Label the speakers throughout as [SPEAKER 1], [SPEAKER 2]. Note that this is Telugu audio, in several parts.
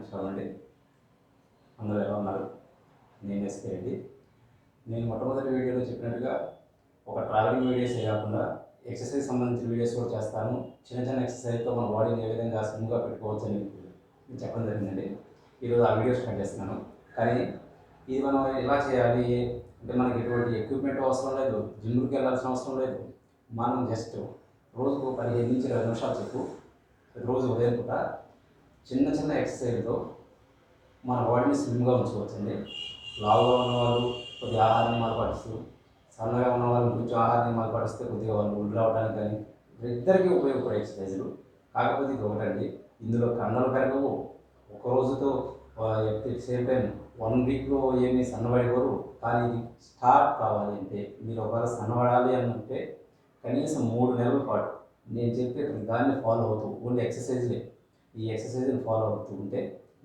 [SPEAKER 1] నమస్కారం అండి. అందరూ ఎలా ఉన్నారు? నేను ఎస్కే రెడ్డి. నేను మొట్టమొదటి వీడియోలో చెప్పినట్టుగా ఒక ట్రావెలింగ్ వీడియోసే కాకుండా ఎక్సర్సైజ్ సంబంధించిన వీడియోస్ కూడా చేస్తాను. చిన్న చిన్న ఎక్సర్సైజ్తో మన బాడీని ఏ విధంగా స్లిమ్గా పెట్టుకోవచ్చు అని నేను చెప్పడం జరిగిందండి. ఈరోజు ఆ వీడియో స్టార్ట్ చేస్తున్నాను. కానీ ఇది మనం ఎలా చేయాలి అంటే మనకి ఎటువంటి ఎక్విప్మెంట్ అవసరం లేదు, జిమ్కి వెళ్ళాల్సిన అవసరం లేదు. మనం జస్ట్ రోజుకు 15 నుంచి 20 నిమిషాలు చెప్పు రోజు ఉదయం పూట చిన్న చిన్న ఎక్సర్సైజ్తో మన బాడీని స్లిమ్గా ఉంచుకోవచ్చండి. లావుగా ఉన్నవాళ్ళు కొద్దిగా ఆహార నియమాలు పాటిస్తూ, సన్నగా ఉన్న వాళ్ళు కొంచెం ఆహార నియమాలు పాటిస్తే కొద్దిగా వాళ్ళు ఒళ్ళు రావడానికి కానీ ఇద్దరికీ ఉపయోగపడే ఎక్సర్సైజులు. కాకపోతే ఇది ఒకటండి, ఇందులో కండలు పెరగవు. ఒక రోజుతో ఎట్ ది సేమ్ టైం 1 వీక్లో ఏమీ సన్నబడిపోరు. కానీ ఇది స్టార్ట్ కావాలి అంటే మీరు ఒకవేళ సన్నబడాలి అంటే కనీసం 3 నెలల పాటు నేను చెప్పే దాన్ని ఫాలో అవుతూ ఓన్లీ ఎక్సర్సైజ్లే ఈ ఎక్సర్సైజ్ని ఫాలో అవుతూ ఉంటే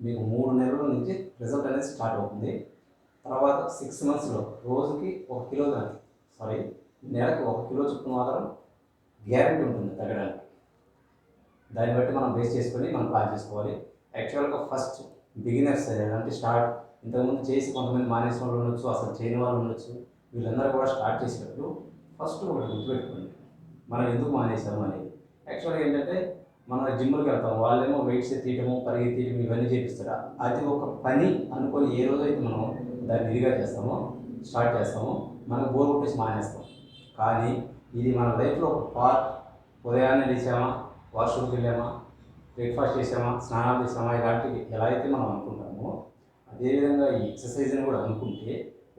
[SPEAKER 1] మీకు 3 నెలల నుంచి రిజల్ట్ అనేది స్టార్ట్ అవుతుంది. తర్వాత 6 మంత్స్లో రోజుకి 1 కిలో నెలకి 1 కిలో చొప్పున మాత్రం గ్యారెంటీ ఉంటుంది తగ్గడానికి. దాన్ని బట్టి మనం బేస్ చేసుకొని మనం ప్లాన్ చేసుకోవాలి. యాక్చువల్గా ఫస్ట్ బిగినర్స్ అంటే స్టార్ట్ ఇంతకుముందు చేసి కొంతమంది మానేసిన వాళ్ళు ఉండొచ్చు, అసలు చేయని వాళ్ళు ఉండొచ్చు. వీళ్ళందరూ కూడా స్టార్ట్ చేసేటప్పుడు ఫస్ట్ ఒకటి గుర్తుపెట్టుకోండి, మనం ఎందుకు మానేసాము అనేది. యాక్చువల్గా ఏంటంటే మనం జిమ్కి వెళ్తాం, వాళ్ళేమో వెయిట్స్ తీయటము, పరిగెత్తడం ఇవన్నీ చేపిస్తారు. అది ఒక పని అనుకొని ఏ రోజైతే మనం దాన్ని ఇదిగా చేస్తామో స్టార్ట్ చేస్తామో మనకు బోర్ కొట్టేసి మానేస్తాం. కానీ ఇది మన లైఫ్లో ఒక పార్ట్. ఉదయాన్నే లేచామా, వాష్రూమ్కి వెళ్ళామా, బ్రేక్ఫాస్ట్ చేసామా, స్నానాలు చేసామా, ఇలాంటివి ఎలా అయితే మనం అనుకుంటామో అదేవిధంగా ఈ ఎక్సర్సైజ్ని కూడా అనుకుంటే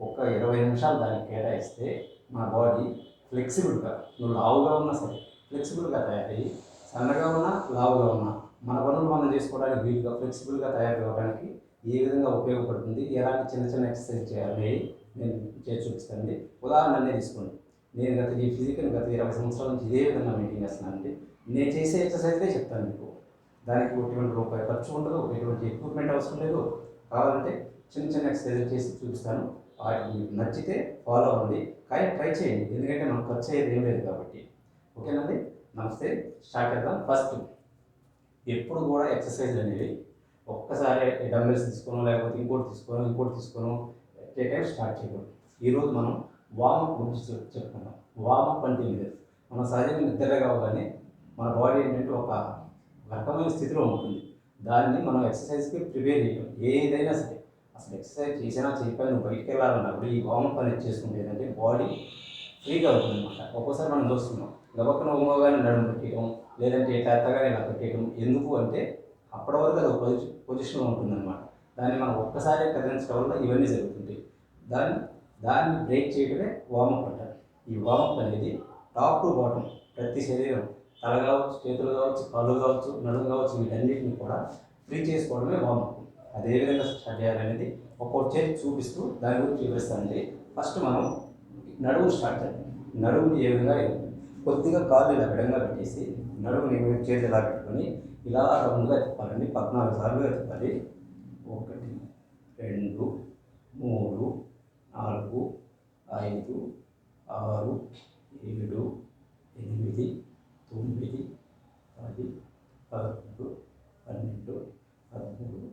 [SPEAKER 1] ఒక 20 నిమిషాలు దానికి కేటాయిస్తే మన బాడీ ఫ్లెక్సిబుల్గా, నువ్వు లావుగా ఉన్నా సరే ఫ్లెక్సిబుల్గా తయారయ్యి, సన్నగా ఉన్నా లావుగా ఉన్నా మన పనులు మనం చేసుకోవడానికి వీలుగా ఫ్లెక్సిబుల్గా తయారు కావడానికి ఏ విధంగా ఉపయోగపడుతుంది, ఎలాంటి చిన్న చిన్న ఎక్సర్సైజ్ చేయాలి నేను చేసి చూపిస్తానండి. ఉదాహరణ తీసుకోండి. నేను ఈ ఫిజికల్ గత 20 సంవత్సరాల నుంచి ఇదే విధంగా మెయింటైన్ చేస్తున్నానండి. నేను చేసే ఎక్సర్సైజే చెప్తాను మీకు. దానికి ఎటువంటి రూపాయి ఖర్చు ఉండదు, ఎటువంటి ఎక్విప్మెంట్ అవసరం లేదు. కావాలంటే చిన్న చిన్న ఎక్సర్సైజ్ చేసి చూపిస్తాను. వాటికి మీకు నచ్చితే ఫాలో అవ్వండి, కానీ ట్రై చేయండి. ఎందుకంటే మనకు ఖర్చు అయ్యేది ఏం లేదు కాబట్టి. ఓకేనండి. నమస్తే. స్టార్ట్ చేద్దాం. ఫస్ట్ ఎప్పుడు కూడా ఎక్సర్సైజ్ అనేది ఒక్కసారి డంబెల్స్ తీసుకోను, లేకపోతే ఇంకోటి తీసుకోను ఎట్ ఏ టైం స్టార్ట్ చేయకూడదు. ఈరోజు మనం వార్మప్ గురించి చెప్పుకుందాం. వార్మప్ అంటే లేదు, మనం సహజంగా నిద్ర కావాలని మన బాడీ ఏంటంటే ఒక రకమైన స్థితిలో ఉంటుంది. దాన్ని మనం ఎక్సర్సైజ్కి ప్రిపేర్ చేయడం ఏదైనా సరే. అసలు ఎక్సర్సైజ్ చేసినా చేయకపోయినా నువ్వు బయటికి వెళ్ళాలన్నప్పుడు ఈ వార్మప్ అనేది చేసుకుంటే ఏంటంటే బాడీ ఫ్రీగా అవుతుంది అనమాట. ఒక్కోసారి మనం చూస్తున్నాం గబక్కన ఒంగోగానే నడుము పెట్టేయడం, లేదంటే ఎత్తగానే ఇలా పెట్టేయడం. ఎందుకు అంటే అప్పటి వరకు అది ఒక పొజిషన్లో ఉంటుందన్నమాట. దాన్ని మనం ఒక్కసారి కదిలించడం వల్ల ఇవన్నీ జరుగుతుంటాయి. దాన్ని బ్రేక్ చేయడమే వార్మప్ అంటారు. ఈ వార్మప్ అనేది టాప్ టు బాటమ్ ప్రతి శరీరం, తల కావచ్చు, చేతులు కావచ్చు, కాళ్ళు కావచ్చు, నడుము కావచ్చు, వీటన్నిటిని కూడా ఫ్రీ చేసుకోవడమే వార్మప్. అదేవిధంగా స్టార్ట్ చేయాలనేది ఒక్కొక్క చేతి చూపిస్తూ దాని గురించి వివరిస్తానండి. ఫస్ట్ మనం నడుము స్టార్ట్ చేద్దాం. నడుముని ఏ విధంగా కొద్దిగా కాళ్ళు ఇలా విధంగా పెట్టేసి నడుముని చేతి ఇలా పెట్టుకొని ఇలా రౌండ్గా తిప్పాలండి. 14 సార్లుగా తిప్పాలి. 1 2 3 4 5 6 7 8 9 10 11 12 13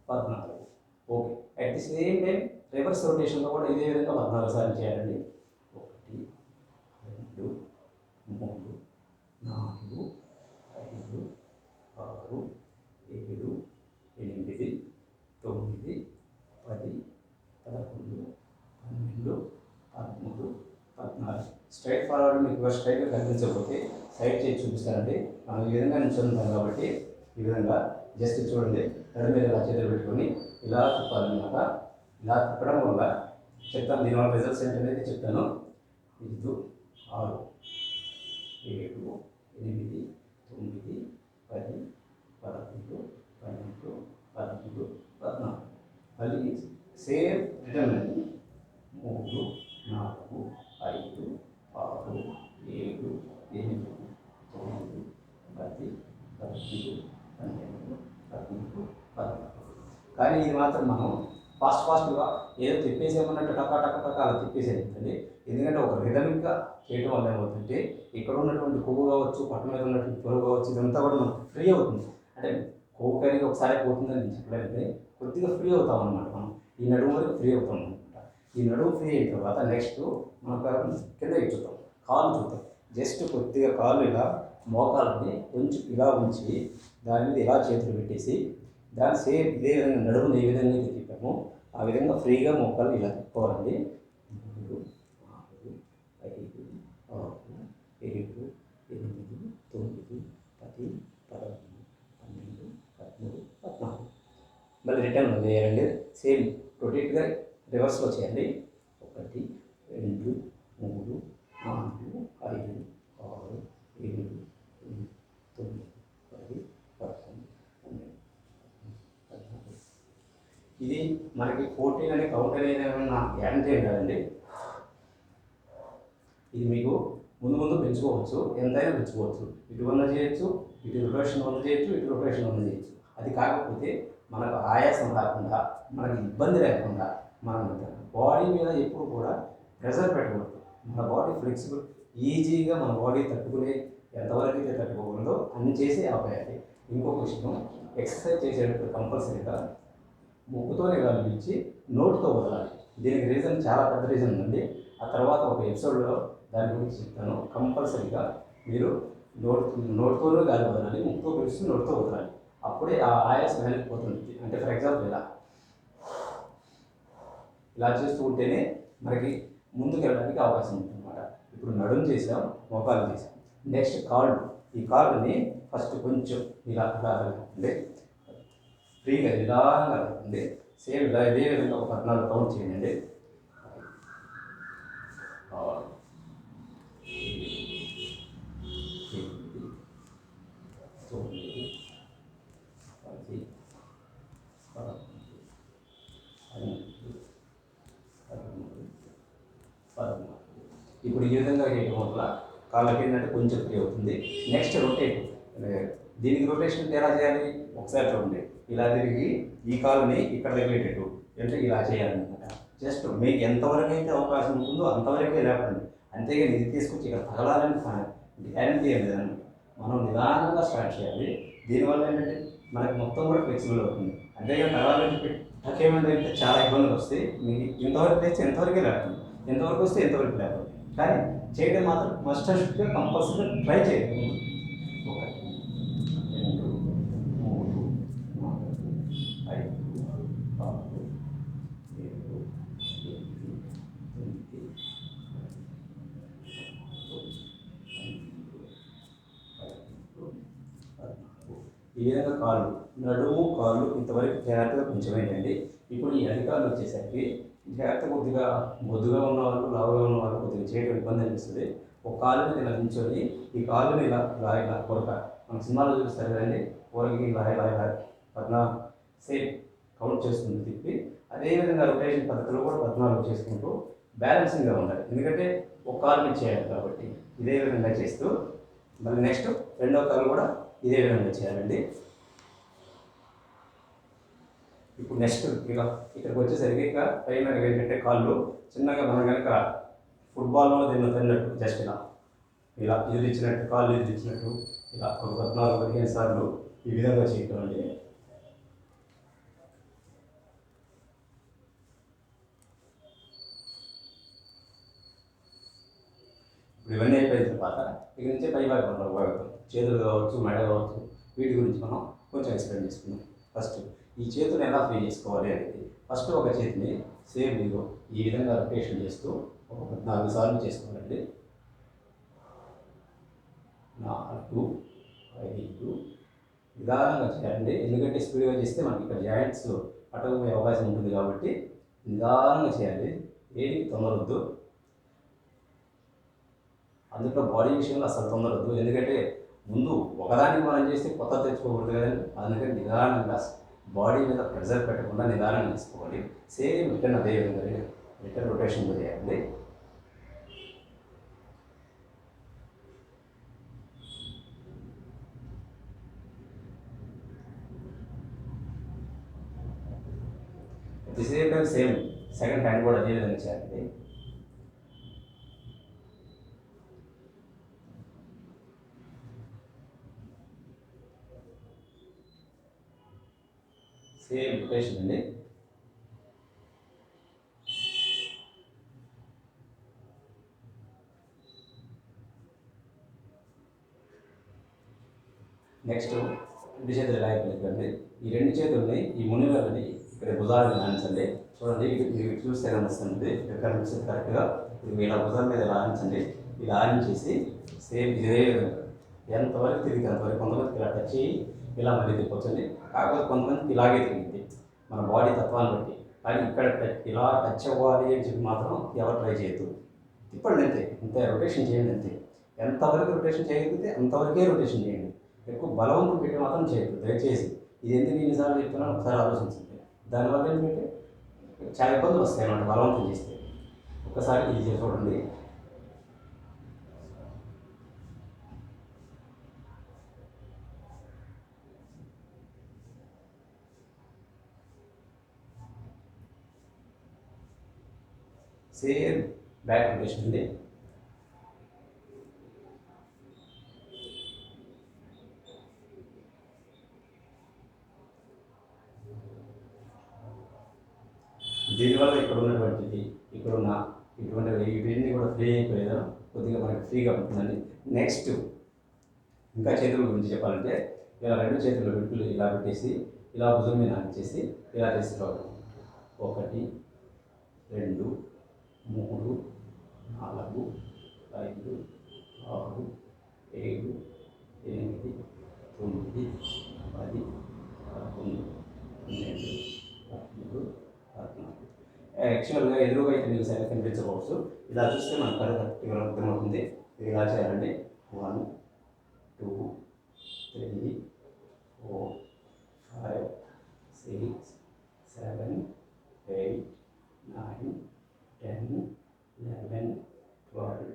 [SPEAKER 1] 14. Okay. At the same time reverse రొటేషన్లో కూడా ఇదే విధంగా 14 సార్లు చేయాలండి. 1 2 3 4 5 6 7 8 9 10 11 12 13 14. స్ట్రైట్ ఫార్వర్డ్ మీకు స్ట్రైట్గా కనిపించకపోతే సైడ్ చేసి చూపిస్తానండి. మనం ఈ విధంగా నిల్చుంటాం కాబట్టి ఈ విధంగా జస్ట్ చూడండి. నడు మీద ఇలా చేతులు పెట్టుకొని ఇలా తిప్పాలన్నమాట. ఇలా తిప్పడం వల్ల చెప్తాను, దీనివల్ల రిజల్ట్స్ ఏంటనేది చెప్తాను. 5 6 7 8 9 10 11 12 13 14. మళ్ళీ సేమ్ రిటర్న్ అండి. 3 4 5 6 7 8 9 10 11 12 13 14. కానీ ఇది మాత్రం మనం ఫాస్ట్గా ఏదో తిప్పేసేమన్నట్టు టక్క అలా తిప్పేసేది. ఎందుకంటే ఒక రిథమిక్గా చేయడం వల్ల ఏమవుతుంటే ఇక్కడ ఉన్నటువంటి కొవ్వు కావచ్చు, పట్టు మీద ఉన్నటువంటి పొరుగు కావచ్చు, ఇదంతా కూడా మనకు ఫ్రీ అవుతుంది. అంటే కొవ్వు కరిగి ఒకసారి పోతుందని నేను చెప్పలేదంటే కొద్దిగా ఫ్రీ అవుతాం అనమాట. మనం ఈ నడుము వరకు ఫ్రీ అవుతాం అనమాట. ఈ నడుము ఫ్రీ అయిన తర్వాత నెక్స్ట్ మనం కింద చూద్దాం, కాలు చూద్దాం. జస్ట్ కొద్దిగా కాలు ఇలా మోకాలని కొంచెం ఇలా ఉంచి దాని మీద ఇలా చేతులు పెట్టేసి దాని సేమ్ ఇదే విధంగా నడుముని ఏ విధంగా అయితే తిప్పామో ఆ విధంగా ఫ్రీగా మోకాలు ఇలా తిప్పుకోవాలండి. 3, 4, 5, 6, 7, 8, 9, 10, 11, 12, 13, 14. మళ్ళీ రిటర్న్ చేయాలండి. సేమ్ రొటేట్గా రివర్స్లో చేయండి. 1, 2, 3, 4, 5, 6, 7, 8, 9, 10, 11, 12, 14. ఇది మనకి 14 అనే కౌంటర్ ఏదైనా గ్యారంటీ ఏం కాదండి. ఇది మీకు ముందు ముందు పెంచుకోవచ్చు, ఎంతైనా పెంచుకోవచ్చు. ఇటు 1 చేయొచ్చు, ఇటు రొటేషన్ 1 చేయొచ్చు, ఇటు రొటేషన్ 1 చేయొచ్చు. అది కాకపోతే మనకు ఆయాసం రాకుండా, మనకి ఇబ్బంది లేకుండా మనం బాడీ మీద ఎప్పుడు కూడా ప్రెషర్ పెట్టకూడదు. మన బాడీ ఫ్లెక్సిబుల్, ఈజీగా మన బాడీ తట్టుకునే ఎంతవరకు అయితే తట్టుకోకూడదో అన్ని చేసి ఆపేయాలి. ఇంకొక విషయం, ఎక్సర్సైజ్ చేసేటప్పుడు కంపల్సరీగా ముక్కుతోనే కనిపించి నోటుతో వదలాలి. దీనికి రీజన్ చాలా పెద్ద రీజన్ ఉందండి. ఆ తర్వాత ఒక ఎపిసోడ్లో దాని గురించి చెప్తాను. కంపల్సరీగా మీరు నోటుతోనే గాలి వదలాలి, ముక్కుతో పిలిచి నోటుతో వదలాలి. అప్పుడే ఆ ఆయాసం వెళ్ళిపోతుంది. అంటే ఫర్ ఎగ్జాంపుల్ ఇలా చేస్తూ ఉంటేనే మనకి ముందుకు వెళ్ళడానికి అవకాశం ఉంటుంది అన్నమాట. ఇప్పుడు నడుము చేసాం, మోకాలు చేసాం. నెక్స్ట్ కాళ్ళు. ఈ కాళ్ళని ఫస్ట్ కొంచెం ఇలా అంటే ఫ్రీగా నిదానంగా అంటే సేమ్ ఇలా ఇదే విధంగా ఒక 14 కౌంట్ చేయండి. 6, 7, 9, 10, 11, 12, 13. ఇప్పుడు ఈ విధంగా చేయడం వల్ల కాళ్ళకి ఏంటంటే కొంచెం ఫ్రీ అవుతుంది. Next rotate. దీనికి రొటేషన్ ఎలా చేయాలి ఒకసారి చూడండి. ఇలా తిరిగి ఈ కాలుని ఇక్కడ తగిలేటట్టు అంటే ఇలా చేయాలన్నమాట. జస్ట్ మీకు ఎంతవరకు అయితే అవకాశం ఉంటుందో అంతవరకే లేపండి. అంతేగాని ఇది తీసుకొచ్చి ఇక్కడ తగలాలని గ్యారంటీ ఏం లేదన్నమాట. మనం నిదానంగా స్టార్ట్ చేయాలి. దీనివల్ల ఏంటంటే మనకి మొత్తం కూడా ఫ్లెక్సిబుల్ అవుతుంది. అంతేగాని తగలాలని చెప్పి నాకేమంటే చాలా ఇబ్బందులు వస్తాయి. మీకు ఇంతవరకు తెచ్చి ఎంతవరకే లేపండి, ఎంతవరకు వస్తే ఎంతవరకు లేపండి. కానీ చేయడం మాత్రం మస్ట్ అండ్ షుడ్గా కంపల్సరీగా ట్రై చేయండి. 1, 2, 3, 4, 5, 6, 7, 8, 9, 14. ఈ విధంగా కాళ్ళు, నడుము, కాళ్ళు ఇంతవరకు జాగ్రత్తగా కొంచెం వేయండి. ఇప్పుడు ఈ అధికారులు వచ్చేసరికి జాగ్రత్త కొద్దిగా బొద్దుగా ఉన్నవాళ్ళు, లావుగా ఉన్నవాళ్ళు కొద్దిగా చేయడం ఇబ్బంది అనిపిస్తుంది. ఒక కాలు మీద ఇలా నిల్చొని ఈ కాళ్ళని ఇలా ఇలా ఇలా కొరక మన సినిమాలో చూపిస్తారు కదండి, కూరకి ఇలా ఇలా ఇలా 14 సేమ్ కౌంట్ చేసుకుంటూ తిప్పి అదేవిధంగా రొటేషన్ పద్ధతిలో కూడా 14 చేసుకుంటూ బ్యాలెన్సింగ్గా ఉండాలి. ఎందుకంటే ఒక కాలు మీద చేయాలి కాబట్టి ఇదే విధంగా చేస్తూ మళ్ళీ నెక్స్ట్ రెండో కాలు కూడా ఇదే విధంగా చేయాలండి. ఇప్పుడు నెక్స్ట్ ఇక్కడికి వచ్చేసరికి ఇక పైన ఏంటంటే కాళ్ళు చిన్నగా మనం కనుక ఫుట్బాల్లో తిన్నట్టు జస్ట్ ఇలా ఇలా ఎదిరించినట్టు, కాళ్ళు ఎదిరించినట్టు ఇలా ఒక 14-15 సార్లు ఈ విధంగా చేయటం అండి. ఇప్పుడు ఇవన్నీ అయిపోయిన తర్వాత ఇక నుంచే పై భాగం చేతులు కావచ్చు, మెడ కావచ్చు, వీటి గురించి మనం కొంచెం ఎక్స్ప్లెయిన్ చేసుకుందాం. ఫస్ట్ ఈ చేతులు ఎలా ఫ్రీ చేసుకోవాలి అనేది. ఫస్ట్ ఒక చేతిని సేమ్ మీరు ఈ విధంగా రొటేషన్ చేస్తూ ఒక 14 సార్లు చేసుకోవాలండి. 4, 5 నిదానంగా చేయాలండి. ఎందుకంటే స్పీడ్గా చేస్తే మనకి ఇక్కడ జాయింట్స్ పట్టకపోయే అవకాశం ఉంటుంది కాబట్టి నిదానంగా చేయాలి. ఏది తొందరవద్దు. అందులో బాడీ విషయంలో అసలు తొందరవద్దు. ఎందుకంటే ముందు ఒకదానికి మనం చేస్తే కొత్త తెచ్చుకోకూడదు కదండి. అందుకని నిదానంగా బాడీ మీద ప్రెషర్ పెట్టకుండా నిదానంగా తీసుకోవాలి. సేమ్ రిటర్న్ అదే విధంగా రిటర్న్ రొటేషన్ చేయాలి. At the same time same second hand కూడా అదే విధంగా చేయాలి. సేమ్ రొటేషన్ అండి. నెక్స్ట్ 2 చేతులు ఇలా అయిపోయిందండి. ఈ 2 చేతుల్ని ఈ మునివేళ్ళని ఇక్కడ భుజాలు ఆనించండి. చూడండి మీరు చూస్తే కనిపిస్తుంది, ఇక్కడ కనిపిస్తుంది కరెక్ట్గా. ఇది ఇలా భుజాల మీద ఇలా ఆనించండి. ఇలా ఆనించేసి సేమ్ ఇదే విధంగా ఎంతవరకు తిరిగి అంతవరకు. కొంతమందికి ఇలా టచ్ చేయి ఇలా మళ్ళీ తిప్పొచ్చండి. కాకపోతే కొంతమందికి ఇలాగే తిరిగింది మన బాడీ తత్వాన్ని బట్టి. కానీ ఇక్కడ ఇలా టచ్ అవ్వాలి అని చెప్పి మాత్రం ఎవరు ట్రై చేయొద్దు. తిప్పండి అంతే, అంతే రొటేషన్ చేయండి అంతే. ఎంతవరకు రొటేషన్ చేయగలిగితే అంతవరకే రొటేషన్ చేయండి. ఎక్కువ బలవంతం పెట్టి మాత్రం చేయొద్దు దయచేసి. ఇది ఎందుకు ఎన్నిసార్లు చెప్తున్నాను ఒకసారి ఆలోచించండి. దానివల్ల ఏంటంటే చాలా ఇబ్బందులు వస్తాయి అన్నమాట బలవంతం చేస్తే. ఒకసారి ఇది చేసి చూడండి. సేమ్ బ్యాక్ రొటేషన్ అండి. దీనివల్ల ఇక్కడ ఉన్నటువంటిది ఇక్కడున్న ఇటువంటి ఇవన్నీ కూడా ఫ్రీ అయిపోయేదా కొద్దిగా మనకి ఫ్రీగా ఉంటుందండి. నెక్స్ట్ ఇంకా చేతుల గురించి చెప్పాలంటే ఇలా 2 చేతులు విడుపులు ఇలా పెట్టేసి ఇలా భుజం మీద ఇచ్చేసి ఇలా తీసుకోవాలి. 1 2 3 4 5 6 7 8 9 10 11 12 13 14. యాక్చువల్గా ఎదురుగా అయితే మీకు సరిగ్గా కనిపించకపోవచ్చు. ఇలా చూస్తే మనకు కరెక్ట్గా అర్థమవుతుంది. ఇది ఇలా చేయాలండి. 1 2 3 4 5 6 7 8 9 10 11 12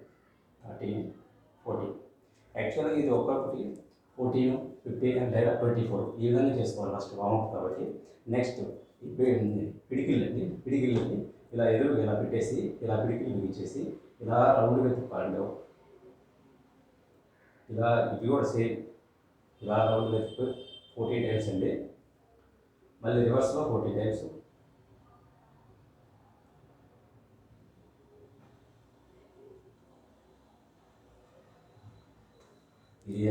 [SPEAKER 1] 13 14. యాక్చువల్గా ఇది ఒక్కొక్కటి 14 15 లేదా 24 ఈ విధంగా చేసుకోవాలి ఫస్ట్ వామప్. కాబట్టి నెక్స్ట్ పిడికిళ్ళండి. పిడికిళ్ళని ఇలా ఎదురు ఇలా పెట్టేసి ఇలా పిడికిళ్ళు బిగించేసి ఇలా రౌండ్గా తిప్పాలండి. ఇలా ఇది కూడా సేమ్ ఇలా రౌండ్గా తిప్పి 14 టైమ్స్ అండి. మళ్ళీ రివర్స్లో 14 టైమ్స్. ఇది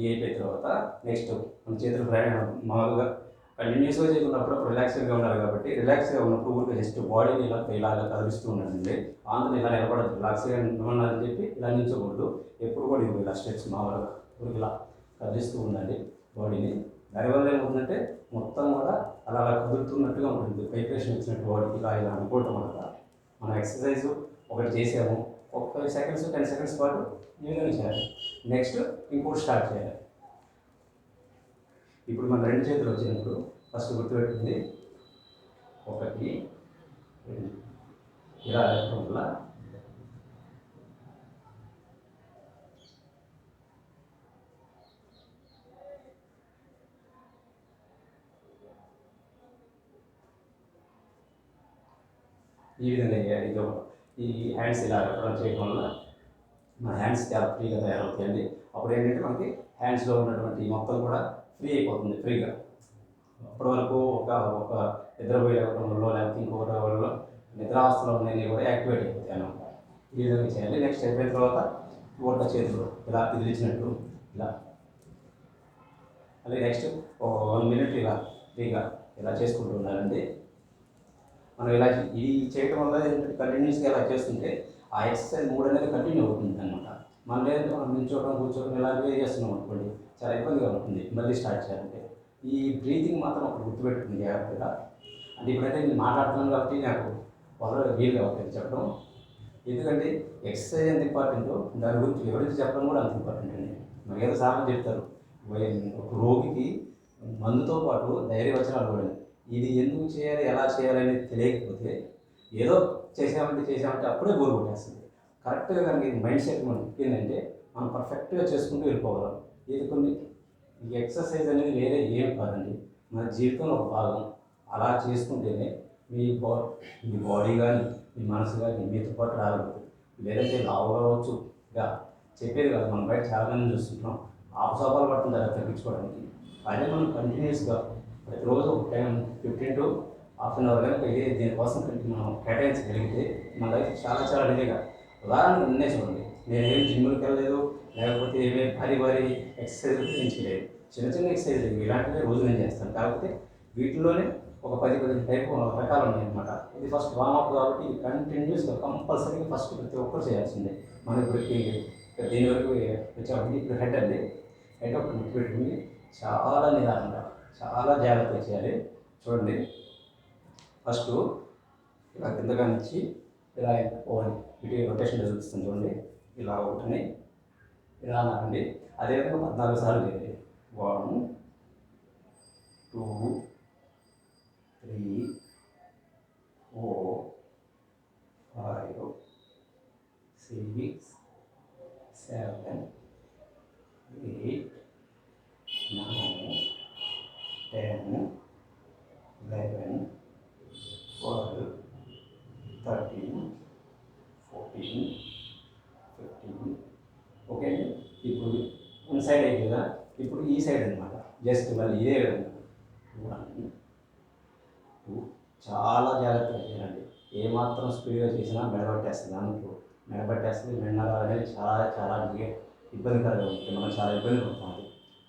[SPEAKER 1] అయిపోయిన తర్వాత నెక్స్ట్ మన చేతులు ప్రయాణం మామూలుగా కంటిన్యూస్గా చేయకుండా అప్పుడప్పుడు రిలాక్స్గా ఉండాలి. కాబట్టి రిలాక్స్గా ఉన్నప్పుడు ఊరికి జస్ట్ బాడీని ఇలా కదిలిస్తూ ఉండండి. ఆంధ్ర ఇలా నిలబడదు. రిలాక్స్గా ఉండాలని చెప్పి ఇలా నిల్చోకూడదు. ఎప్పుడు కూడా ఇలా స్ట్రెచ్ మామూలుగా ఊరికి ఇలా కదిలిస్తూ ఉండండి బాడీని. దానివల్ల ఏమవుతుందంటే మొత్తం కూడా అలా కుదురుతున్నట్టుగా ఉంటుంది. వైబ్రేషన్ ఇచ్చినట్టు బాడీకి ఇలా అనుకోవటం వల్ల మన ఎక్సర్సైజ్ ఒకటి చేసాము, ఒక 5 సెకండ్స్ 10 సెకండ్స్ పాటు ఈ విధంగా చేయాలి. నెక్స్ట్ ఇంకోటి స్టార్ట్ చేయాలి. ఇప్పుడు మన 2 చేతులు వచ్చినప్పుడు ఫస్ట్ గుర్తుపెట్టింది 1 2 ఇలా లేకపోవడం వల్ల ఈ విధంగా ఇది ఈ హ్యాండ్స్ ఇలా రన్ చేయడం వల్ల మన హ్యాండ్స్ చాలా ఫ్రీగా తయారవుతాయండి. అప్పుడు ఏంటంటే మనకి హ్యాండ్స్లో ఉన్నటువంటి మొత్తం కూడా ఫ్రీ అయిపోతుంది ఫ్రీగా. అప్పటి వరకు ఒక నిద్రపోయే వల్ల లేకపోతే ఇంకొకటి వల్ల నిద్రావస్థలో ఉన్నవి కూడా యాక్టివేట్ అయిపోతాయి అన్నమాట. ఈ విధంగా చేయాలి. నెక్స్ట్ అయిపోయిన తర్వాత ఒక చేతులు ఇలా తిరిగిచ్చినట్టు ఇలా. అలాగే నెక్స్ట్ 1 మినిట్ ఇలా ఫ్రీగా ఇలా చేసుకుంటూ ఉండాలండి. మనం ఇలా ఇది చేయడం వల్ల ఏంటంటే కంటిన్యూస్గా ఇలా చేస్తుంటే ఆ ఎక్సర్సైజ్ మూడ్ అనేది కంటిన్యూ అవుతుంది అనమాట. మనం లేదంటే మనం నిల్చోవడం కూర్చోవడం ఇలాగే చేస్తున్నాం అనుకోండి, చాలా ఇబ్బందిగా ఉంటుంది మళ్ళీ స్టార్ట్ చేయాలంటే. ఈ బ్రీతింగ్ మాత్రం ఒకటి గుర్తుపెట్టుకుంది జాగ్రత్తగా. అంటే ఇప్పుడైతే నేను మాట్లాడుతున్నాను కాబట్టి నాకు వదలడం వీలుగా అవుతుంది చెప్పడం. ఎందుకంటే ఎక్సర్సైజ్ ఎంత ఇంపార్టెంటో దాని గురించి వివరించి చెప్పడం కూడా అంత ఇంపార్టెంట్ అండి. మరి ఏదో సార్లు చెప్తారు, ఒక రోగికి మందుతో పాటు ధైర్యవచనాలు కూడా. ఇది ఎందుకు చేయాలి ఎలా చేయాలి అనేది తెలియకపోతే ఏదో చేసామంటే అప్పుడే బోర్ కొట్టేస్తుంది. కరెక్ట్గా కనుక ఇది మైండ్ సెట్ మనకి ఏంటంటే మనం పర్ఫెక్ట్గా చేసుకుంటూ వెళ్ళిపోగలం. ఇది కొన్ని ఈ ఎక్సర్సైజ్ అనేది వేరే ఏం కాదండి, మన జీవితంలో ఒక భాగం. అలా చేసుకుంటేనే మీ బాడీ కానీ మీ మనసు కానీ మీతో పాటు రాగలుగుతుంది. లేదంటే లావు కావచ్చు చెప్పేది కాదు. మనం బయట చాలా మంది చూస్తుంటాం ఆపసోపాలు పడుతుంది అలా తగ్గించుకోవడానికి. అదే మనం కంటిన్యూస్గా ప్రతిరోజు ఒక 15 to హాఫ్ అన్ అవర్ కనుక దీనికోసం మనం కేటాయించగలిగితే మన లైఫ్ చాలా చాలా ఈజీగా. ఉదాహరణకు నిన్నే చూడండి, నేనేం జిమ్కి వెళ్ళలేదు, లేకపోతే ఏమేమి భారీ ఎక్సర్సైజ్ ఏం చేయలేదు. చిన్న చిన్న ఎక్సర్సైజ్ ఇలాంటివి రోజు నేను చేస్తాను. కాకపోతే వీటిలోనే ఒక 10 టైపు రకాలు ఉన్నాయన్నమాట. ఇది ఫస్ట్ వార్మప్ కాబట్టి ఇది కంటిన్యూస్గా కంపల్సరీగా ఫస్ట్ ప్రతి ఒక్కరు చేయాల్సిందే. మనం ఇప్పుడు దీని వరకు వచ్చేవాడికి ఇప్పుడు హెడ్ అండి. హెడ్ ఒకటి ముక్కు పెట్టుకుని చాలా నిదానంగా చాలా జాగ్రత్తగా చేయాలి. చూడండి, ఫస్ట్ ఇలా కిందగా నుంచి ఇలా పోవాలి, ఇటు రొటేషన్ జరుగుతుంది. చూడండి, ఇలా ఒకటిని ఇలా అన్నారండి. అదేవిధంగా 14 సార్లు చేయాలి. 1 2 3 4 5 6 7 8 9 10 11 12 13 14 15. ఓకే అండి. ఇప్పుడు వన్ సైడ్ అయింది కదా, ఇప్పుడు ఈ సైడ్ అనమాట. జస్ట్ మళ్ళీ ఇదే విధంగా 1 2. చాలా జాగ్రత్తగా చేయాలండి. ఏమాత్రం స్పీడ్గా చేసినా మెడబట్టేస్తుంది. అందుకు మెడబట్టేస్తుంది. మెన్నరాలు అనేది చాలా చాలా ఇబ్బందికరంగా ఉంటుంది. మనం చాలా ఇబ్బంది పడుతుంది.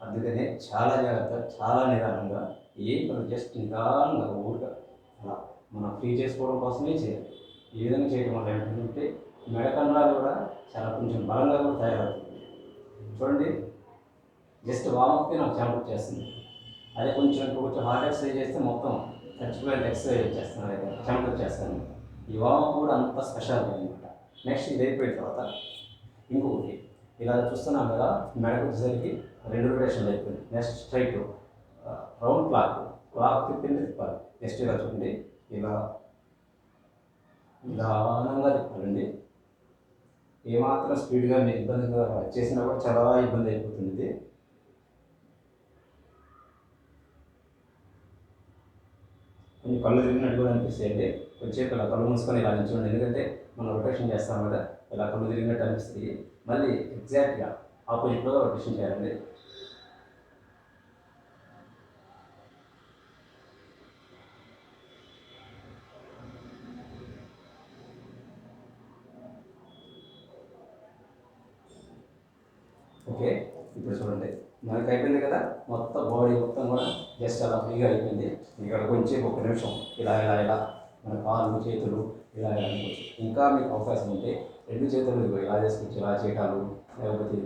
[SPEAKER 1] అందుకనే చాలా జాగ్రత్త, చాలా నిదానంగా ఏం జస్ట్ నిదానంగా ఊరిగా అలా మనం ఫ్రీ చేసుకోవడం కోసమే చేయాలి. ఈ విధంగా చేయడం వల్ల ఏంటంటే మెడకండరాలు కూడా చాలా కొంచెం బలంగా కూడా తయారవుతుంది. చూడండి, జస్ట్ వామప్కి నాకు చెమట చేస్తుంది. అదే కొంచెం హార్డ్ ఎక్సర్సైజ్ చేస్తే మొత్తం చచ్చిపోయేంత ఎక్సర్సైజ్ చేస్తాను, అయితే చెమట వచ్చేస్తాను. ఈ వామప్ కూడా అంత స్పెషాలిటీ అనమాట. నెక్స్ట్ ఇది అయిపోయిన తర్వాత ఇంకొకటి ఇలా చూస్తున్నాం కదా, మెడకు వచ్చేసరికి 2 రొటేషన్లు అయిపోయింది. నెక్స్ట్ స్ట్రైట్ రౌండ్ క్లాక్ తిప్పాలి. నెక్స్ట్ ఇలా చూడండి, ఇలా నిదానంగా తిప్పాలండి. ఏమాత్రం స్పీడ్గా మీరు ఇబ్బందిగా చేసినా కూడా చాలా ఇబ్బంది అయిపోతుంది. ఇది కొంచెం కళ్ళు తిరిగినట్టు కూడా అనిపిస్తుంది. కొంచెంసేపు ఇలా కళ్ళు మూసుకొని ఇలా నిల్చోండి. ఎందుకంటే మనం రొటేషన్ చేస్తాం కదా, ఇలా కళ్ళు తిరిగినట్టు అనిపిస్తుంది. మళ్ళీ ఎగ్జాక్ట్గా ఆపోజిట్లో రొటేషన్ చేయాలండి. ఓకే, ఇప్పుడు చూడండి, మనకి అయిపోయింది కదా, మొత్తం బాడీ మొత్తం కూడా జస్ట్ అలా ఫ్రీగా అయిపోయింది. ఇక్కడ కొంచెం 1 నిమిషం ఇలా ఇలా ఇలా మన కాళ్ళు చేతులు ఇలా ఇలా అనుకోవచ్చు. ఇంకా మీకు అవకాశం ఉంటే 2 చేతులు ఇలా చేసుకోవచ్చు. ఇలా చేయటాలు, లేకపోతే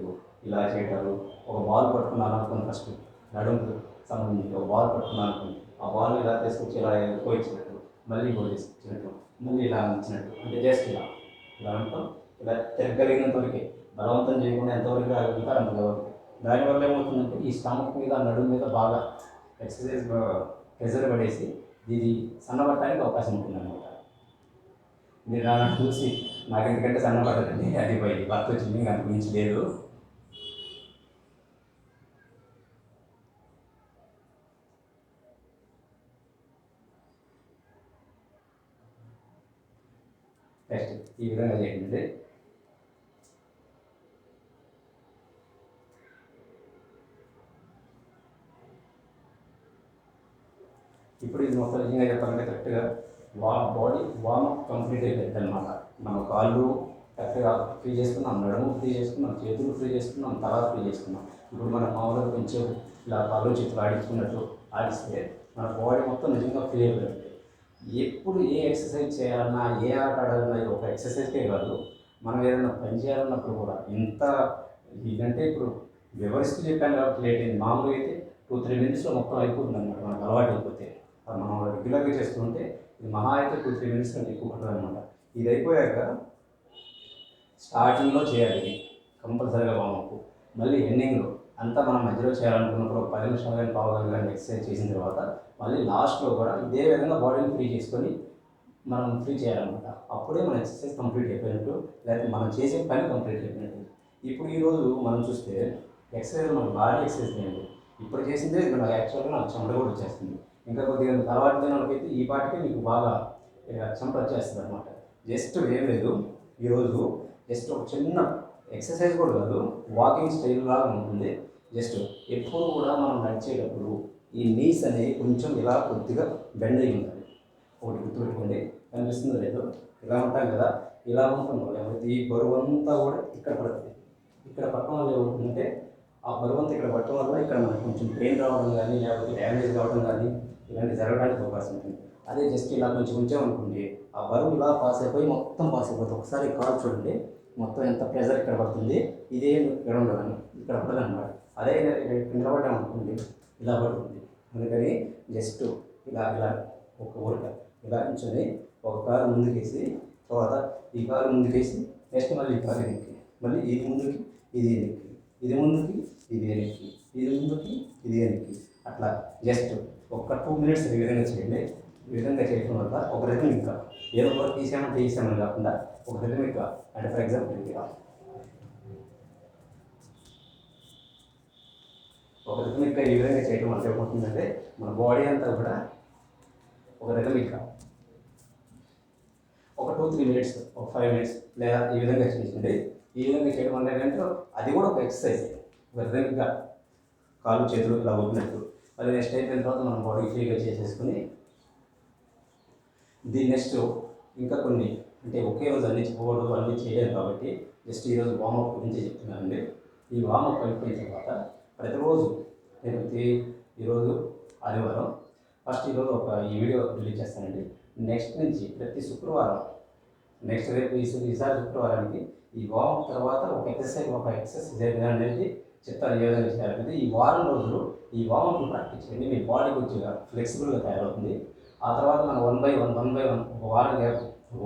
[SPEAKER 1] ఇలా చేయటాలు. ఒక బాల్ పట్టుకున్నాను అనుకోండి, ఫస్ట్ నడుముకు సంబంధించి ఒక బాల్ పట్టుకున్నాను అనుకోండి, ఆ బాల్ ఇలా తీసుకొచ్చి ఇలా కోయించినట్టు, మళ్ళీ ఇంకోటి తీసుకొచ్చినట్టు, మళ్ళీ ఇలా ఇచ్చినట్టు. అంటే జస్ట్ ఇలా ఇలా ఉంటాం. ఇలా తిరగలిగినంత వరకే, బలవంతం చేయకుండా ఎంతవరకు ఆగుతుంటారు అంతవరకు. దానివల్ల ఏమవుతుందంటే ఈ స్టమక్ మీద నడుము మీద బాగా ఎక్సర్సైజ్ ప్రెజర్ పడేసి ఇది సన్నబట్టడానికి అవకాశం ఉంటుందన్నమాట. మీరు నన్ను చూసి నాకు ఎందుకంటే సన్నబడ్డదండి, అది పోయి భర్త వచ్చింది, ఇంకా అంత మించి లేదు. నెక్స్ట్ ఈ విధంగా చేయండి. ఇప్పుడు ఇది మొత్తం నిజంగా చెప్పాలంటే కరెక్ట్గా బాడీ వార్మప్ కంప్లీట్ అయిపోయింది అనమాట. మనం కాళ్ళు కరెక్ట్గా ఫ్రీ చేసుకున్నాం, నడుము ఫ్రీ చేసుకున్నాం, చేతులు ఫ్రీ చేసుకున్నాం, తల ఫ్రీ చేసుకున్నాం. ఇప్పుడు మనం మామూలుగా కొంచెం ఇలా కాళ్ళు చేతులు ఆడించుకున్నట్టు ఆడిస్తే మన బాడీ మొత్తం నిజంగా ఫ్రీ అయిపోయింది. ఎప్పుడు ఏ ఎక్సర్సైజ్ చేయాలన్నా, ఏ ఆట ఆడాలన్నా ఇది ఒక ఎక్సర్సైజ్కే కాదు, మనం ఏదైనా పని చేయాలన్నప్పుడు కూడా ఇంత ఇదంటే ఇప్పుడు వివరిస్తూ చెప్పాను కాబట్టి లేట్ అయింది. మామూలుగా అయితే 2-3 మినిట్స్లో మొత్తం అయిపోతుంది అనమాట. మనకు అలవాటు అయిపోతే మనం రెగ్యులర్గా చేస్తుంటే ఇది మహా అయితే 2-3 మినిట్స్ కంటే ఎక్కువ పడుతుంది అనమాట. ఇది అయిపోయాక స్టార్టింగ్లో చేయాలి ఇది కంపల్సరీగా వామప్. మళ్ళీ ఎండింగ్లో అంతా మనం మధ్యలో చేయాలనుకున్నప్పుడు ఒక 10 నిమిషాలు కానీ పావుగంట కానీ ఎక్సర్సైజ్ చేసిన తర్వాత మళ్ళీ లాస్ట్లో కూడా ఇదే విధంగా బాడీని ఫ్రీ చేసుకొని మనం ఫ్రీ చేయాలన్నమాట. అప్పుడే మన ఎక్సర్సైజ్ కంప్లీట్ అయిపోయినట్టు, లేకపోతే మనం చేసే పని కంప్లీట్ అయిపోయినట్టు. ఇప్పుడు ఈరోజు మనం చూస్తే ఎక్సర్సైజ్ మనకు భారీ ఎక్సర్సైజ్ చేయండి. ఇప్పుడు చేసిందే నాకు యాక్చువల్గా నాకు చెమట కూడా వచ్చేస్తుంది. ఇంకా కొద్దిగా అలవాటు లేని వాళ్ళకైతే ఈ పాటికి మీకు బాగా చెమట వచ్చేస్తుంది అనమాట. జస్ట్ ఏం లేదు, ఈరోజు జస్ట్ ఒక చిన్న ఎక్సర్సైజ్ కూడా కాదు, వాకింగ్ స్టైల్ లాగా ఉంటుంది. జస్ట్ ఎప్పుడు కూడా మనం నడిచేటప్పుడు ఈ నీస్ అనేవి కొంచెం ఇలా కొద్దిగా బెండ్ అయి ఉండాలి. ఒకటి గుర్తుపెట్టుకోండి, కనిపిస్తుందో లేదో, ఇలా ఉంటాం కదా, ఇలా ఉండటం వల్ల ఏమైతే ఈ బరువు అంతా కూడా ఇక్కడ పడుతుంది. ఇక్కడ పట్టడం వల్ల ఏమవుతుందంటే ఆ బరువు అంతా ఇక్కడ పట్టడం వల్ల ఇక్కడ మనకు కొంచెం పెయిన్ రావడం కానీ, లేకపోతే డ్యామేజ్ కావడం కానీ ఇలాంటివి జరగడానికి అవకాశం ఉంటుంది. అదే జస్ట్ ఇలా కొంచెం ఉంచామనుకోండి, ఆ బరువు ఇలా పాస్ అయిపోయి మొత్తం పాస్ అయిపోతుంది. ఒకసారి కాల్ చూడండి, మొత్తం ఎంత ప్రెజర్ ఇక్కడ పడుతుంది, ఇదే ఇక్కడ ఉండదు, ఇక్కడ పడదు అనమాట. అదే నిలబడ్డామనుకోండి ఇలా పడుతుంది. అందుకని జస్ట్ ఇలా ఇలా ఒక ఊరిక ఇలా నుంచొని ఒక కాలు ముందుకేసి, తర్వాత ఈ కాలు ముందుకేసి, నెక్స్ట్ మళ్ళీ ఈ కాలు వెనక్కి, మళ్ళీ ఇది ముందుకి ఇది వెనక్కి, ఇది ముందుకి ఇది వెనక్కి, ఇది ముందుకి ఇది వెనక్కి, అట్లా జస్ట్ ఒక 2 minutes ఈ విధంగా చేయండి. ఈ విధంగా చేయడం వల్ల ఒక రిథమిక్గా ఏదో ఒకటి తీసామని కాకుండా ఒక రిథమిక్గా, అంటే ఫర్ ఎగ్జాంపుల్ ఒక రిథమిక్గా ఈ విధంగా చేయడం వల్ల ఏమవుతుందంటే మన బాడీ అంతా కూడా ఒక రిథమిక్గా ఒక 2-3 minutes, ఒక 5 minutes లేదా ఈ విధంగా చేసింది. ఈ విధంగా చేయడం వల్ల ఏంటంటే అది కూడా ఒక ఎక్సర్సైజ్. ఒక రిథమిక్గా కాళ్ళు చేతులు ఇలా ఊపినట్టు, మళ్ళీ నెక్స్ట్ అయిపోయిన తర్వాత మనం బాడీ ఫ్రీగా చేసేసుకుని దీని నెక్స్ట్ ఇంకా కొన్ని, అంటే ఒకే రోజు అన్ని చెప్పకూడదు, అన్నీ చేయలేము కాబట్టి జస్ట్ ఈరోజు వార్మప్ గురించి చెప్తున్నానండి. ఈ వార్మప్ అయిపోయిన తర్వాత ప్రతిరోజు నేను ఈరోజు ఆదివారం, ఫస్ట్ ఈరోజు ఈ వీడియో రిలీజ్ చేస్తానండి. నెక్స్ట్ నుంచి ప్రతి శుక్రవారం, నెక్స్ట్ రేపు ఈసారి శుక్రవారానికి ఈ వార్మప్ తర్వాత ఒక ఎక్సర్సైజ్ అనేది చెప్తాను ఏ విధంగా చేయాలంటే. ఈ వారం రోజులు ఈ వార్మప్లు ప్రాక్టీస్ చేయండి, మీ బాడీ కొద్దిగా ఫ్లెక్సిబుల్గా తయారవుతుంది. ఆ తర్వాత మనం 1 by 1 ఒక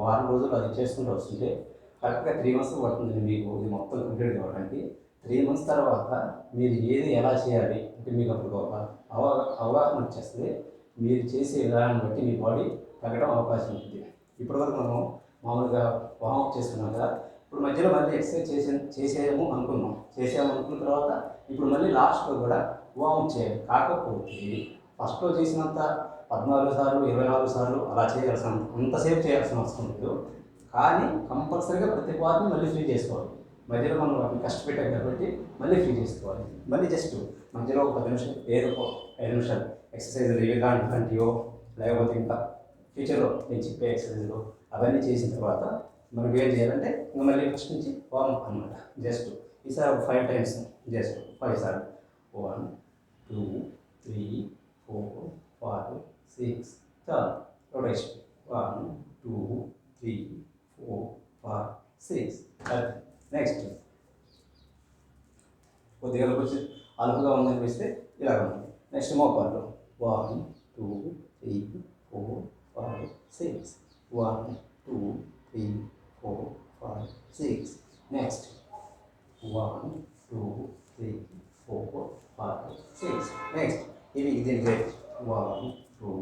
[SPEAKER 1] వారం రోజులు అది చేసుకుంటూ వస్తుంటే కరెక్ట్గా 3 months పడుతుంది మీకు ఇది మొత్తం కంప్లీట్ కావడానికి. 3 months తర్వాత మీరు ఏది ఎలా చేయాలి అంటే మీకు అప్పుడు అవగాహన వచ్చేస్తుంది. మీరు చేసే విధానాన్ని బట్టి మీ బాడీ తగ్గడం అవకాశం ఉంటుంది. ఇప్పటివరకు మనం మామూలుగా వార్మప్ చేసుకున్నాం కదా, ఇప్పుడు మధ్యలో మళ్ళీ ఎక్సర్సైజ్ చేసాము అనుకున్న తర్వాత ఇప్పుడు మళ్ళీ లాస్ట్లో కూడా వార్మప్ చేయాలి. కాకపోతే ఫస్ట్లో చేసినంత 14 సార్లు 24 సార్లు అలా అంతసేపు చేయాల్సిన అవసరం లేదు. కానీ కంపల్సరీగా ప్రతి పార్ట్ని మళ్ళీ ఫ్రీ చేసుకోవాలి. మధ్యలో మనం వాటిని కష్టపెట్టాం కాబట్టి మళ్ళీ ఫ్రీ చేసుకోవాలి. మళ్ళీ జస్ట్ మధ్యలో ఒక 10 నిమిషాలు ఏదో 5 నిమిషాలు ఎక్సర్సైజ్లు ఇలాంటివో, లేకపోతే ఇంకా ఫ్యూచర్లో నేను చెప్పే ఎక్సర్సైజ్లు అవన్నీ చేసిన తర్వాత మనం ఏం చేయాలంటే ఇంకా మళ్ళీ ఫస్ట్ నుంచి వార్మప్ అనమాట. జస్ట్ ఈసారి 5 times, జస్ట్ 5 సార్లు 1 2 3 4 5 6 చాలు. రొటేషన్ 1 2 3 4 5 6 అది. నెక్స్ట్ కొద్దిగా కొంచెం అలుపుగా ఉందనిపిస్తే ఇలా ఉంది. నెక్స్ట్ మోకాళ్ళు 1 2 3 4 5 6 1 2 3 4 5 6. నెక్స్ట్ 1 2 3 4 5 6. నెక్స్ట్ ఇది దీనికి 1 2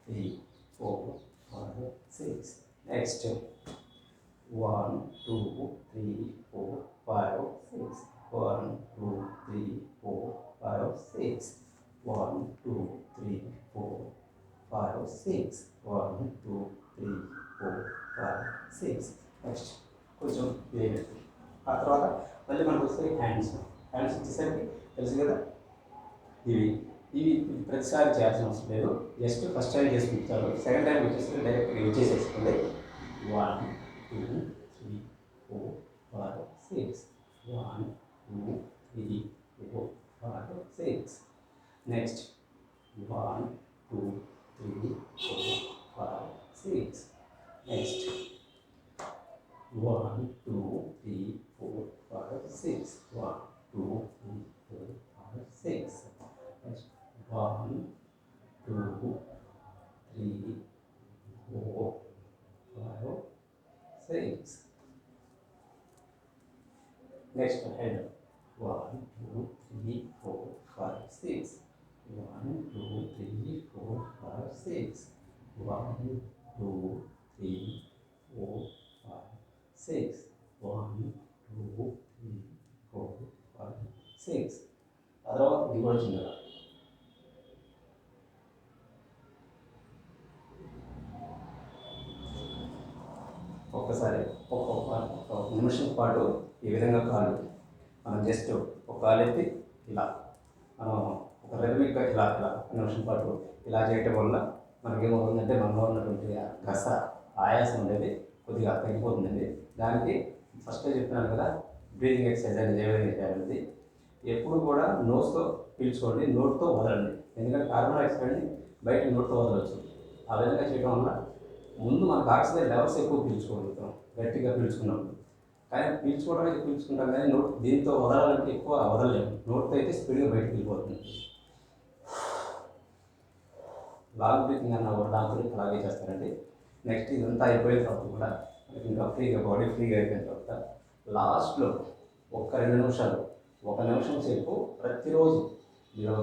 [SPEAKER 1] 3 4 5 6. నెక్స్ట్ 1 2 3 4 5 6. 1 2 3 4 5 6. 1 2 3 4 5 6. 1 2 3 4 5 6. నెక్స్ట్ కొంచెం వేయలేదు. ఆ తర్వాత మళ్ళీ మనకు వస్తే హ్యాండ్స్ వచ్చేసరికి తెలుసు కదా, ఇవి ప్రతిసారి చేయాల్సిన అవసరం లేదు. జస్ట్ ఫస్ట్ టైం చేసుకుంటారు, సెకండ్ టైం వచ్చేసి డైరెక్ట్గా చేసేసుకోండి. 1 2 3 4 5 6. 1 2 3 4 5 6. Next 1 2 3 4 5 6. Next 1 2 3 4 5 6. 1 2 3 4 5 6. Next 1 2 3 4 5 6. Next head 1 2 3 4 5 6. 1 2 3 4 5 6. 1 2 3 4 5 6. 1 2 3 4 5 6. ఆ తర్వాత దిగుబడి చిన్నగా ఒక్కసారి ఒక నిమిషం పాటు ఈ విధంగా కాళ్ళు మనం జస్ట్ ఒక కాలు ఎత్తి ఇలా మనం ఒక రెగ్యులర్గా ఇలా ఒక నిమిషం పాటు ఇలా చేయటం వల్ల మనకేమవుతుందంటే మనలో ఉన్నటువంటి గ్రస ఆయాసం అనేది కొద్దిగా తగ్గిపోతుందండి. దానికి ఫస్టే చెప్తున్నాను కదా, బ్రీతింగ్ ఎక్సర్సైజ్ అనేది ఏ విధంగా చేయాలనేది. ఎప్పుడు కూడా నోస్తో పీల్చుకోండి, నోట్తో వదలండి. ఎందుకంటే కార్బన్ డైఆక్సైడ్ని బయట నోట్తో వదలవచ్చు. ఆ విధంగా చేయడం వల్ల ముందు మనకు ఆక్సిజన్ లెవెల్స్ ఎక్కువ పీల్చుకోగలుగుతాం గట్టిగా పీల్చుకున్నప్పుడు. కానీ పీల్చుకోవడానికి పీల్చుకుంటాం కానీ దీంతో వదలాలంటే ఎక్కువ వదలలేము. నోట్తో అయితే స్పీడ్గా బయటకు వెళ్ళిపోతుంది. లాంగ్ బ్రీతింగ్ అన్న దాని గురించి అలాగే చేస్తారండి. నెక్స్ట్ ఇదంతా అయిపోయిన తర్వాత కూడా ఇంకా ఫ్రీగా బాడీ ఫ్రీగా అయిపోయిన తర్వాత లాస్ట్లో ఒక 2 నిమిషాలు, 1 నిమిషం సేపు ప్రతిరోజు మీరు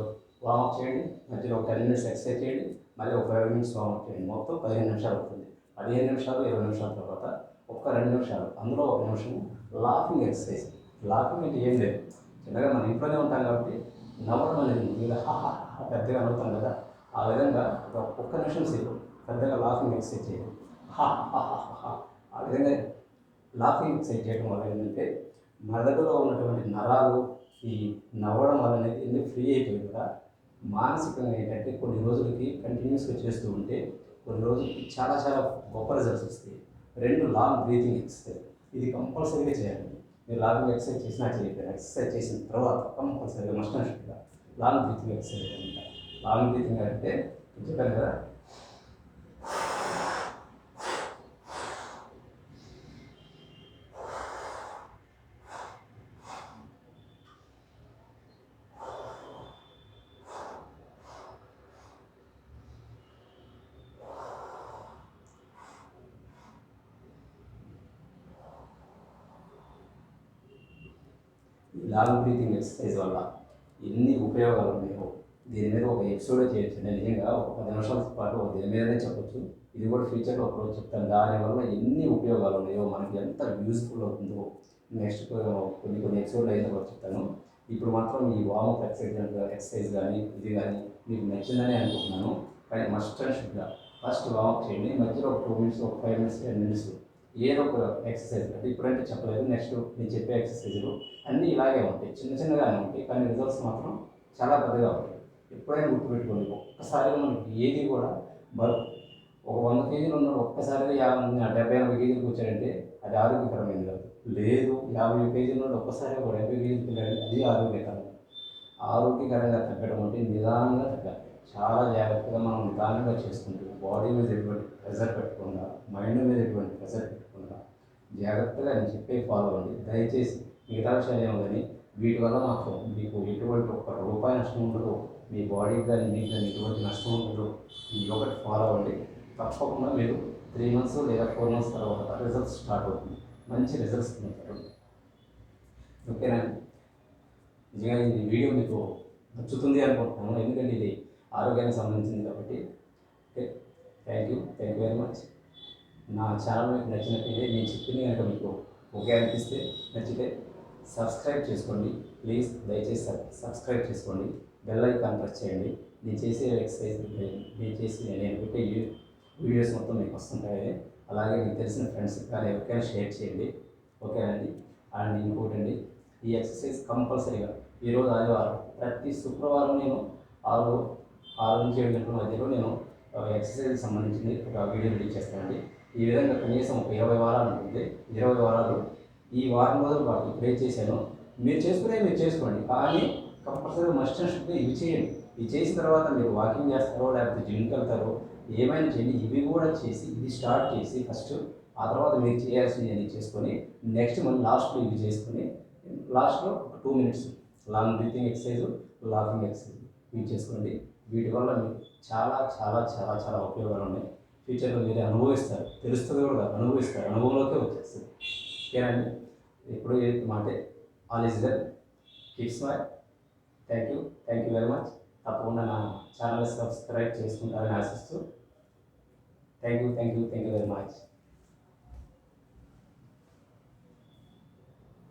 [SPEAKER 1] వార్మప్ చేయండి. మధ్యలో ఒక 10 మినిట్స్ ఎక్సర్సైజ్ చేయండి. మళ్ళీ ఒక 5 మినిట్స్ వార్మప్ చేయండి. మొత్తం 15 నిమిషాలు అవుతుంది. 15 నిమిషాలు 20 నిమిషాల తర్వాత ఒక్క 2 నిమిషాలు, అందులో 1 నిమిషం లాఫింగ్ ఎక్సర్సైజ్. లాఫింగ్ అంటే ఏం లేదు, చిన్నగా మనం ఇంట్లోనే ఉంటాం కాబట్టి నవ్వడం అనేది ఇలా పెద్దగా నవ్వుతాం కదా, ఆ విధంగా ఒక్క నిమిషం సేపు పెద్దగా లాఫింగ్ ఎక్సర్సైజ్ చేయండి. ఆ విధంగా లాఫింగ్ ఎక్సర్సైజ్ చేయడం వల్ల ఏంటంటే మెదడులో ఉన్నటువంటి నరాలు ఈ నవ్వడం వల్ల అనేది ఫ్రీ అయిపోయి కూడా మానసికంగా ఏంటంటే కొన్ని రోజులకి కంటిన్యూస్గా చేస్తూ ఉంటే కొన్ని రోజులకి చాలా చాలా గొప్ప రిజల్ట్స్ వస్తాయి. 2 లాంగ్ బ్రీతింగ్ ఎక్సర్సైజ్, ఇది కంపల్సరీగా చేయాలి. మీరు లాంగ్ ఎక్సర్సైజ్ చేసినా చేయకపోయినా ఎక్సర్సైజ్ చేసిన తర్వాత కంపల్సరీగా మస్ట్ అండ్ షుడ్గా లాంగ్ బ్రీతింగ్ ఎక్సర్సైజ్ అనమాట. లాంగ్ బ్రీతింగ్ అంటే చెప్పాను కదా, ఈ లాంగ్ బ్రీతింగ్ ఎక్సర్సైజ్ వల్ల ఎన్ని ఉపయోగాలు ఉన్నాయో దీని మీద ఒక ఎపిసోడే చేయొచ్చు. నేను నిజంగా ఒక 10 నిమిషాల పాటు దీని మీదనే చెప్పొచ్చు. ఇది కూడా ఫ్యూచర్లో ఒకరోజు చెప్తాను. దానివల్ల ఎన్ని ఉపయోగాలు ఉన్నాయో, మనకి ఎంత యూస్ఫుల్ అవుతుందో నెక్స్ట్ కొన్ని ఎపిసోడ్లు అయితే కూడా చెప్తాను. ఇప్పుడు మాత్రం ఈ వార్మప్ ఎక్సర్సైజ్ కానీ ఇది కానీ మీకు నచ్చిందని అనుకుంటున్నాను. కానీ మస్ట్ అండ్ షుడ్గా ఫస్ట్ వార్మప్ చేయండి. మధ్యలో ఒక 2 మినిట్స్, ఒక 5 మినిట్స్, 10 మినిట్స్ ఏదో ఒక ఎక్సర్సైజ్. అంటే ఇప్పుడంటే చెప్పలేదు, నెక్స్ట్ నేను చెప్పే ఎక్సర్సైజులు అన్నీ ఇలాగే ఉంటాయి, చిన్నగానే ఉంటాయి, కానీ రిజల్ట్స్ మాత్రం చాలా పెద్దగా ఉంటాయి. ఎప్పుడైనా గుర్తుపెట్టుకోండి, ఒక్కసారిగా మనకి ఏది కూడా బరువు ఒక 100 కేజీలు ఉన్నాడు ఒక్కసారిగా 70-80 కేజీలకు వచ్చాడంటే అది ఆరోగ్యకరమైనది కాదు. లేదు 50 కేజీలు ఉన్నాడు ఒక్కసారిగా 70 కేజీలకు వెళ్ళాడంటే అది ఆరోగ్యకరం. ఆరోగ్యకరంగా తగ్గడం అంటే నిదానంగా తగ్గాలి. చాలా జాగ్రత్తగా మనం నిదానంగా చేసుకుంటూ బాడీ మీద ఎటువంటి ప్రెషర్ పెట్టకుండా, మైండ్ మీద ఎటువంటి ప్రెషర్ పెట్టకుండా జాగ్రత్తగా నేను చెప్పే ఫాలో అవ్వండి. దయచేసి మిగతా విషయాలు ఏమో కానీ వీటి వల్ల మాత్రం మీకు ఎటువంటి ఒక్క రూపాయి నష్టం ఉండదు. మీ బాడీకి కానీ మీకు కానీ ఎటువంటి నష్టం ఉండదు. ఈ ఒకటి ఫాలో అవ్వండి. తప్పకుండా మీరు 3 మంత్స్ లేదా 4 మంత్స్ తర్వాత రిజల్ట్స్ స్టార్ట్ అవుతుంది. మంచి రిజల్ట్స్ పొందుతారు. ఓకేనా? నిజంగా ఈ వీడియో మీకు నచ్చుతుంది అనుకుంటున్నాను, ఎందుకంటే ఇది ఆరోగ్యానికి సంబంధించింది కాబట్టి. Okay, thank you very much. నా ఛానల్ మీకు నచ్చినట్టయితే నేను చెప్పింది కనుక మీకు ఓకే అనిపిస్తే, నచ్చితే సబ్స్క్రైబ్ చేసుకోండి ప్లీజ్. దయచేసి సబ్స్క్రైబ్ చేసుకోండి, బెల్ ఐకాన్ ప్రెస్ చేయండి. నేను చేసే ఎక్సర్సైజ్, నేను పెట్టే వీడియోస్ మొత్తం మీకు వస్తుంటాయి. అలాగే మీకు తెలిసిన ఫ్రెండ్స్కి కానీ ఎవరికైనా షేర్ చేయండి. ఓకేనండి? అండ్ ఇంకోటండి, ఈ ఎక్సర్సైజ్ కంపల్సరీగా ఈరోజు ఆదివారం, ప్రతి శుక్రవారం నేను 6 నుంచి 7 గంటల మధ్యలో నేను ఎక్సర్సైజ్కి సంబంధించింది ఒక వీడియో రిలీజ్ చేస్తానండి. ఈ విధంగా కనీసం ఒక 20 వారాలు ఉంటుంది. 20 వారాలు ఈ వారం రోజుల పాటు ఇప్పుడు చేశాను. మీరు చేసుకోండి, కానీ కంపల్సరీగా మస్ట్ అండ్ షుడ్గా ఇవి చేయండి. ఇవి చేసిన తర్వాత మీరు వాకింగ్ చేస్తారో లేకపోతే జిమ్కి వెళ్తారో ఏమైనా చేయండి. ఇవి కూడా చేసి ఇది స్టార్ట్ చేసి ఫస్ట్, ఆ తర్వాత మీరు చేయాల్సింది అని చేసుకొని నెక్స్ట్ మళ్ళీ లాస్ట్లో ఇవి చేసుకొని లాస్ట్లో 2 minutes long breathing exercise, laughing exercise ఇవి చేసుకోండి. వీటి వల్ల మీకు చాలా చాలా చాలా చాలా ఉపయోగాలు ఉన్నాయి. ఫ్యూచర్లో మీరే అనుభవిస్తారు, తెలుస్తుంది కూడా అనుభవిస్తారు, అనుభవంలోకే వచ్చేస్తుంది. ఓకేనండి? ఎప్పుడు మాటే all is well, keep smile. Thank you very much. తప్పకుండా నా ఛానల్ సబ్స్క్రైబ్ చేసుకుంటారని ఆశిస్తూ థ్యాంక్ యూ వెరీ మచ్.